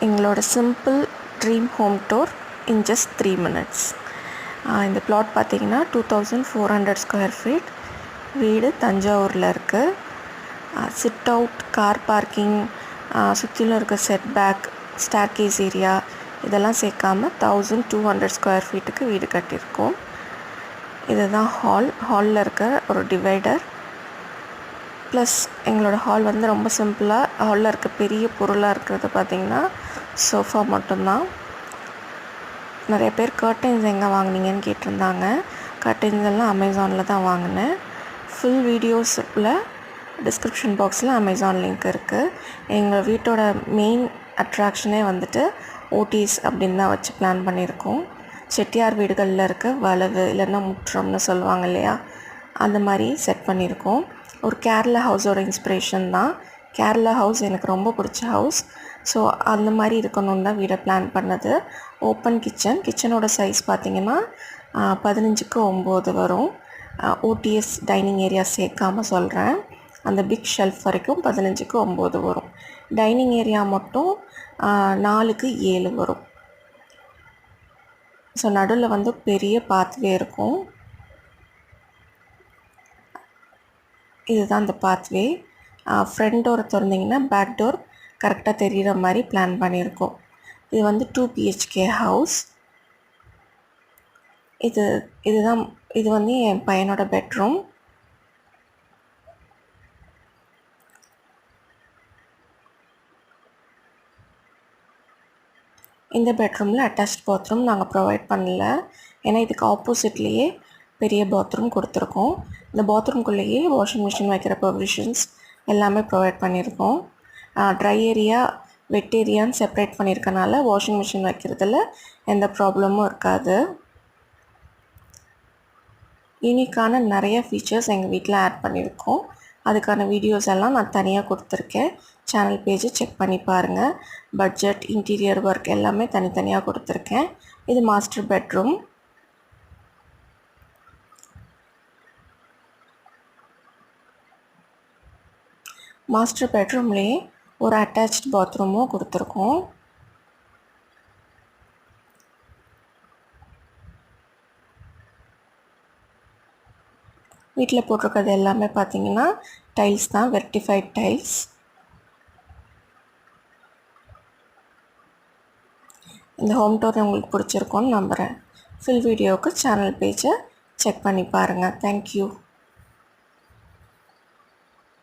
எங்களோட simple dream home tour in just 3 minutes. இந்த plot பார்த்திங்கன்னா 2400 ஸ்கொயர் ஃபீட். வீடு தஞ்சாவூரில் இருக்குது. சிட் அவுட், கார் பார்க்கிங், சுற்றிலும் இருக்க செட் பேக், ஸ்டேர்கேஸ் ஏரியா இதெல்லாம் சேர்க்காமல் 1200 ஸ்கொயர் ஃபீட்டுக்கு வீடு கட்டியிருக்கோம். இதுதான் ஹாலில் இருக்க ஒரு டிவைடர். ப்ளஸ் எங்களோட ஹால் வந்து ரொம்ப சிம்பிளாக, ஹாலில் இருக்க பெரிய பொருளாக இருக்கிறது பார்த்திங்கன்னா சோஃபா மட்டும்தான். நிறைய பேர் கர்டைன்ஸ் எங்கே வாங்கினீங்கன்னு கேட்டிருந்தாங்க. கர்டைன்ஸ் எல்லாம் அமேசானில் தான் வாங்கினேன். ஃபுல் வீடியோஸில் டிஸ்கிரிப்ஷன் பாக்ஸில் அமேசான் லிங்க் இருக்குது. எங்கள் வீட்டோட மெயின் அட்ராக்ஷனே வந்துட்டு ஓடிஸ் அப்படின்னு தான் வச்சு பிளான் பண்ணியிருக்கோம். செட்டியார் வீடுகளில் இருக்க வளவு இல்லைன்னா முற்றம்னு சொல்லுவாங்க இல்லையா, அந்த மாதிரி செட் பண்ணியிருக்கோம். ஒரு கேரளா ஹவுஸோட இன்ஸ்பிரேஷன் தான். கேரளா ஹவுஸ் எனக்கு ரொம்ப பிடிச்ச ஹவுஸ். ஸோ அந்த மாதிரி இருக்கணும்னு தான் வீடை பிளான் பண்ணது. ஓப்பன் கிச்சனோட சைஸ் பார்த்திங்கன்னா 15க்கு 9 வரும். ஓடிஎஸ் டைனிங் ஏரியா சேர்க்காமல் சொல்கிறேன். அந்த பிக் ஷெல்ஃப் வரைக்கும் 15க்கு 9 வரும். டைனிங் ஏரியா மட்டும் 4க்கு 7 வரும். ஸோ நடுவில் வந்து பெரிய பாத்வே இருக்கும். இதுதான் அந்த பாத்வே. ஃப்ரண்ட் டோரை திறந்திங்கன்னா பேக் டோர் கரெக்டாக தெரிகிற மாதிரி பிளான் பண்ணியிருக்கோம். இது வந்து 2 BHK ஹவுஸ். இது வந்து என் பையனோட பெட்ரூம். இந்த பெட்ரூமில் அட்டாச்ட் பாத்ரூம் நாங்கள் ப்ரொவைட் பண்ணல. ஏன்னா இதுக்கு ஆப்போசிட்லேயே பெரிய பாத்ரூம் கொடுத்துருக்கோம். இந்த பாத்ரூம்குள்ளேயே வாஷிங் மிஷின் வைக்கிற ப்ரொவிஷன்ஸ் எல்லாமே ப்ரொவைட் பண்ணியிருக்கோம். ட்ரை ஏரியா, வெட் ஏரியான்னு செப்பரேட் பண்ணியிருக்கனால வாஷிங் மிஷின் வைக்கிறதுல எந்த ப்ராப்ளமும் இருக்காது. யூனிக்கான நிறைய ஃபீச்சர்ஸ் எங்கள் வீட்டில் ஆட் பண்ணியிருக்கோம். அதுக்கான வீடியோஸ் எல்லாம் நான் தனியாக கொடுத்துருக்கேன். சேனல் பேஜை செக் பண்ணி பாருங்கள். பட்ஜெட், இன்டீரியர் ஒர்க் எல்லாமே தனித்தனியாக கொடுத்துருக்கேன். இது மாஸ்டர் பெட்ரூம். மாஸ்டர் பெட்ரூம்லேயே ஒரு அட்டாச்ட் பாத்ரூமும் கொடுத்துருக்கோம். வீட்டில் போட்டிருக்கிறது எல்லாமே பார்த்திங்கன்னா டைல்ஸ் தான், வெர்டிஃபைட் டைல்ஸ். இந்த ஹோம் டூர் உங்களுக்கு பிடிச்சிருக்கோன்னு நம்புகிறேன். ஃபுல் வீடியோவுக்கு சேனல் பேஜை செக் பண்ணி பாருங்கள். தேங்க்யூ.